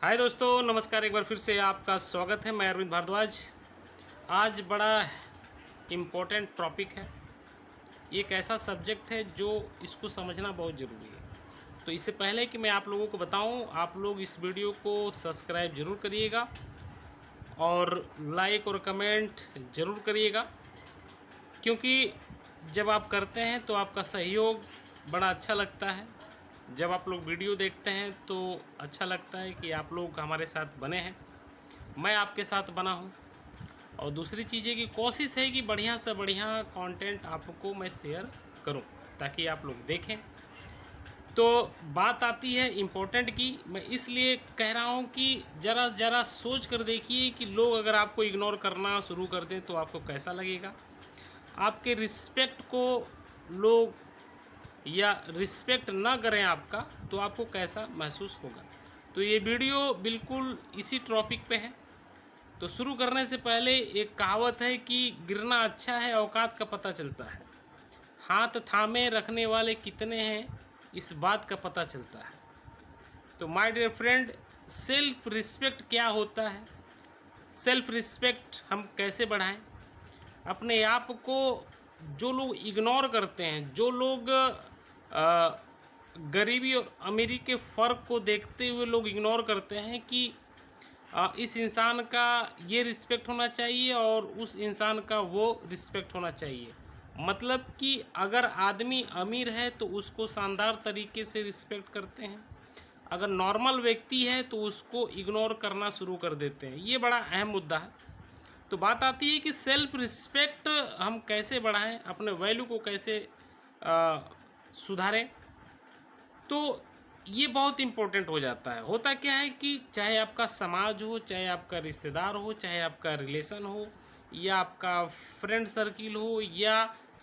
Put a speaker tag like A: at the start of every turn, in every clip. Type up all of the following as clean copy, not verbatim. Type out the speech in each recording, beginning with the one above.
A: हाय दोस्तों, नमस्कार। एक बार फिर से आपका स्वागत है। मैं अरविंद भारद्वाज। आज बड़ा इम्पोर्टेंट टॉपिक है। ये एक ऐसा सब्जेक्ट है जो इसको समझना बहुत ज़रूरी है। तो इससे पहले कि मैं आप लोगों को बताऊं, आप लोग इस वीडियो को सब्सक्राइब ज़रूर करिएगा और लाइक और कमेंट ज़रूर करिएगा, क्योंकि जब आप करते हैं तो आपका सहयोग बड़ा अच्छा लगता है। जब आप लोग वीडियो देखते हैं तो अच्छा लगता है कि आप लोग हमारे साथ बने हैं, मैं आपके साथ बना हूं। और दूसरी चीज़ें की कोशिश है कि बढ़िया से बढ़िया कंटेंट आपको मैं शेयर करूं ताकि आप लोग देखें। तो बात आती है इम्पोर्टेंट की। मैं इसलिए कह रहा हूं कि ज़रा ज़रा सोच कर देखिए कि लोग अगर आपको इग्नोर करना शुरू कर दें तो आपको कैसा लगेगा। आपके रिस्पेक्ट को लोग या रिस्पेक्ट ना करें आपका, तो आपको कैसा महसूस होगा। तो ये वीडियो बिल्कुल इसी टॉपिक पे है। तो शुरू करने से पहले एक कहावत है कि गिरना अच्छा है, औकात का पता चलता है। हाथ थामे रखने वाले कितने हैं, इस बात का पता चलता है। तो my dear friend, self respect क्या होता है, सेल्फ रिस्पेक्ट हम कैसे बढ़ाएं अपने आप को। जो लोग इग्नोर करते हैं, जो लोग गरीबी और अमीरी के फ़र्क को देखते हुए लोग इग्नोर करते हैं कि इस इंसान का ये रिस्पेक्ट होना चाहिए और उस इंसान का वो रिस्पेक्ट होना चाहिए। मतलब कि अगर आदमी अमीर है तो उसको शानदार तरीके से रिस्पेक्ट करते हैं, अगर नॉर्मल व्यक्ति है तो उसको इग्नोर करना शुरू कर देते हैं। ये बड़ा अहम मुद्दा है। तो बात आती है कि सेल्फ रिस्पेक्ट हम कैसे बढ़ाएं, अपने वैल्यू को कैसे सुधारें। तो ये बहुत इम्पोर्टेंट हो जाता है। होता क्या है कि चाहे आपका समाज हो, चाहे आपका रिश्तेदार हो, चाहे आपका रिलेशन हो, या आपका फ्रेंड सर्किल हो, या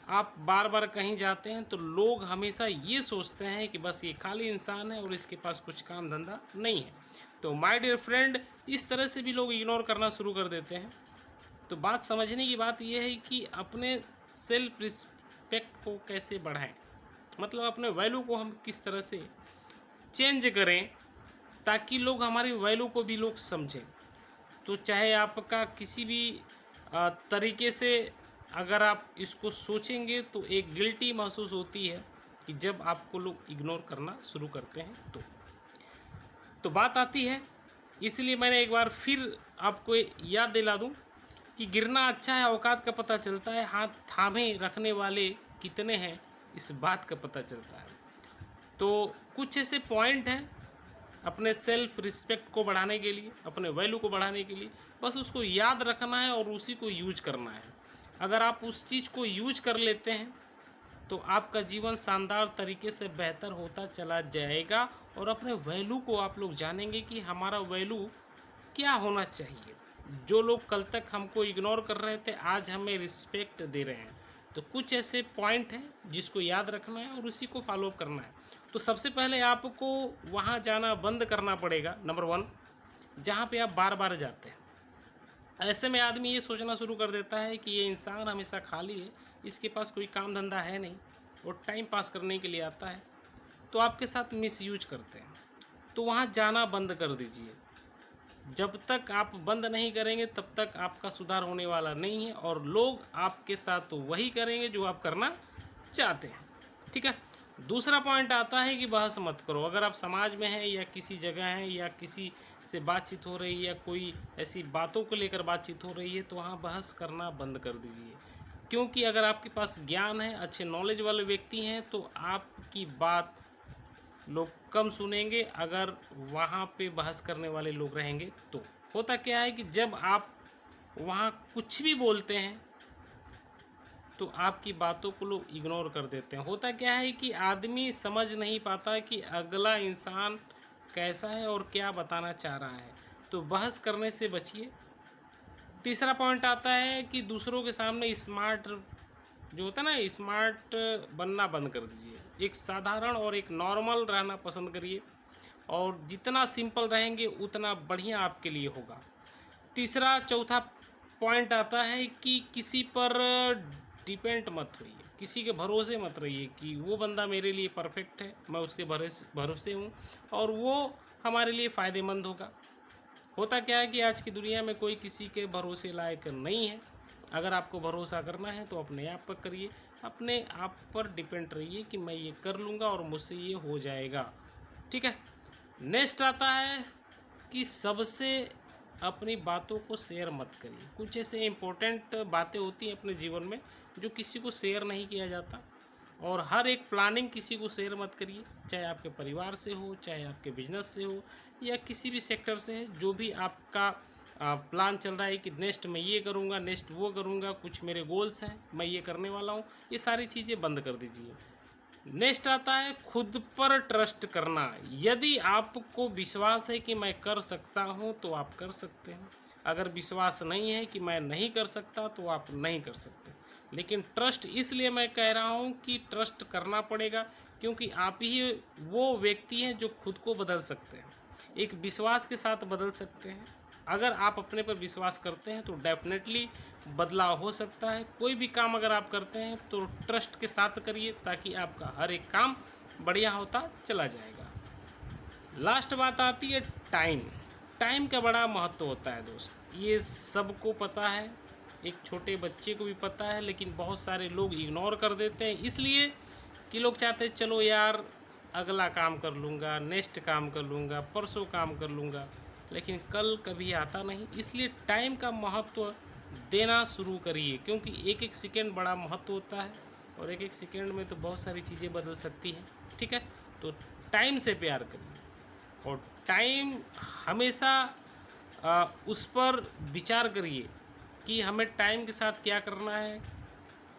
A: आप बार बार कहीं जाते हैं तो लोग हमेशा ये सोचते हैं कि बस ये खाली इंसान है और इसके पास कुछ काम धंधा नहीं है। तो माय डियर फ्रेंड, इस तरह से भी लोग इग्नोर करना शुरू कर देते हैं। तो बात समझने की बात यह है कि अपने सेल्फ रिस्पेक्ट को कैसे बढ़ाएं, मतलब अपने वैल्यू को हम किस तरह से चेंज करें ताकि लोग हमारी वैल्यू को भी लोग समझें। तो चाहे आपका किसी भी तरीके से अगर आप इसको सोचेंगे तो एक गिल्टी महसूस होती है कि जब आपको लोग इग्नोर करना शुरू करते हैं। तो बात आती है, इसलिए मैंने एक बार फिर आपको याद दिला दूं कि गिरना अच्छा है, औकात का पता चलता है। हाथ थामे रखने वाले कितने हैं, इस बात का पता चलता है। तो कुछ ऐसे पॉइंट हैं अपने सेल्फ रिस्पेक्ट को बढ़ाने के लिए, अपने वैल्यू को बढ़ाने के लिए। बस उसको याद रखना है और उसी को यूज करना है। अगर आप उस चीज़ को यूज कर लेते हैं तो आपका जीवन शानदार तरीके से बेहतर होता चला जाएगा। और अपने वैल्यू को आप लोग जानेंगे कि हमारा वैल्यू क्या होना चाहिए। जो लोग कल तक हमको इग्नोर कर रहे थे, आज हमें रिस्पेक्ट दे रहे हैं। तो कुछ ऐसे पॉइंट हैं जिसको याद रखना है और उसी को फॉलो करना है। तो सबसे पहले आपको वहाँ जाना बंद करना पड़ेगा, नंबर वन, जहाँ पे आप बार बार जाते हैं। ऐसे में आदमी ये सोचना शुरू कर देता है कि ये इंसान हमेशा खाली है, इसके पास कोई काम धंधा है नहीं, वो टाइम पास करने के लिए आता है। तो आपके साथ मिसयूज करते हैं। तो वहाँ जाना बंद कर दीजिए। जब तक आप बंद नहीं करेंगे तब तक आपका सुधार होने वाला नहीं है, और लोग आपके साथ तो वही करेंगे जो आप करना चाहते हैं। ठीक है। दूसरा पॉइंट आता है कि बहस मत करो। अगर आप समाज में हैं या किसी जगह हैं या किसी से बातचीत हो रही है या कोई ऐसी बातों को लेकर बातचीत हो रही है तो वहाँ बहस करना बंद कर दीजिए। क्योंकि अगर आपके पास ज्ञान है, अच्छे नॉलेज वाले व्यक्ति हैं, तो आपकी बात लोग कम सुनेंगे अगर वहाँ पे बहस करने वाले लोग रहेंगे। तो होता क्या है कि जब आप वहाँ कुछ भी बोलते हैं तो आपकी बातों को लोग इग्नोर कर देते हैं। होता क्या है कि आदमी समझ नहीं पाता कि अगला इंसान कैसा है और क्या बताना चाह रहा है। तो बहस करने से बचिए। तीसरा पॉइंट आता है कि दूसरों के सामने स्मार्ट जो होता है ना, स्मार्ट बनना बंद कर दीजिए। एक साधारण और एक नॉर्मल रहना पसंद करिए, और जितना सिंपल रहेंगे उतना बढ़िया आपके लिए होगा। तीसरा चौथा पॉइंट आता है कि किसी पर डिपेंड मत होइए, किसी के भरोसे मत रहिए कि वो बंदा मेरे लिए परफेक्ट है, मैं उसके भरोसे हूँ और वो हमारे लिए फ़ायदेमंद होगा। होता क्या है कि आज की दुनिया में कोई किसी के भरोसे लायक नहीं है। अगर आपको भरोसा करना है तो अपने आप पर करिए, अपने आप पर डिपेंड रहिए कि मैं ये कर लूँगा और मुझसे ये हो जाएगा। ठीक है। नेक्स्ट आता है कि सबसे अपनी बातों को शेयर मत करिए। कुछ ऐसे इम्पोर्टेंट बातें होती हैं अपने जीवन में जो किसी को शेयर नहीं किया जाता, और हर एक प्लानिंग किसी को शेयर मत करिए, चाहे आपके परिवार से हो, चाहे आपके बिजनेस से हो, या किसी भी सेक्टर से है। जो भी आपका प्लान चल रहा है कि नेक्स्ट मैं ये करूँगा, नेक्स्ट वो करूँगा, कुछ मेरे गोल्स हैं, मैं ये करने वाला हूँ, ये सारी चीज़ें बंद कर दीजिए। नेक्स्ट आता है खुद पर ट्रस्ट करना। यदि आपको विश्वास है कि मैं कर सकता हूं तो आप कर सकते हैं, अगर विश्वास नहीं है कि मैं नहीं कर सकता तो आप नहीं कर सकते। लेकिन ट्रस्ट इसलिए मैं कह रहा हूं कि ट्रस्ट करना पड़ेगा, क्योंकि आप ही वो व्यक्ति हैं जो खुद को बदल सकते हैं, एक विश्वास के साथ बदल सकते हैं। अगर आप अपने पर विश्वास करते हैं तो डेफिनेटली बदलाव हो सकता है। कोई भी काम अगर आप करते हैं तो ट्रस्ट के साथ करिए, ताकि आपका हर एक काम बढ़िया होता चला जाएगा। लास्ट बात आती है टाइम। टाइम का बड़ा महत्व होता है दोस्त, ये सबको पता है, एक छोटे बच्चे को भी पता है, लेकिन बहुत सारे लोग इग्नोर कर देते हैं, इसलिए कि लोग चाहते हैं चलो यार अगला काम कर लूँगा, नेक्स्ट काम कर लूँगा, परसों काम कर लूँगा, लेकिन कल कभी आता नहीं। इसलिए टाइम का महत्व देना शुरू करिए, क्योंकि एक एक सेकेंड बड़ा महत्व होता है, और एक एक सेकेंड में तो बहुत सारी चीज़ें बदल सकती हैं। ठीक है, तो टाइम से प्यार करिए, और टाइम हमेशा उस पर विचार करिए कि हमें टाइम के साथ क्या करना है,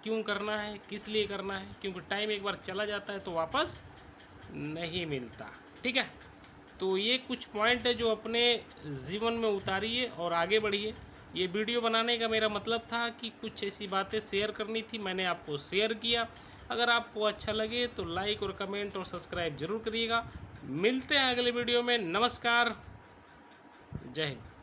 A: क्यों करना है, किस लिए करना है, क्योंकि टाइम एक बार चला जाता है तो वापस नहीं मिलता। ठीक है, तो ये कुछ पॉइंट है जो अपने जीवन में उतारिए और आगे बढ़िए। ये वीडियो बनाने का मेरा मतलब था कि कुछ ऐसी बातें शेयर करनी थी, मैंने आपको शेयर किया। अगर आपको अच्छा लगे तो लाइक और कमेंट और सब्सक्राइब जरूर करिएगा। मिलते हैं अगले वीडियो में। नमस्कार, जय हिंद।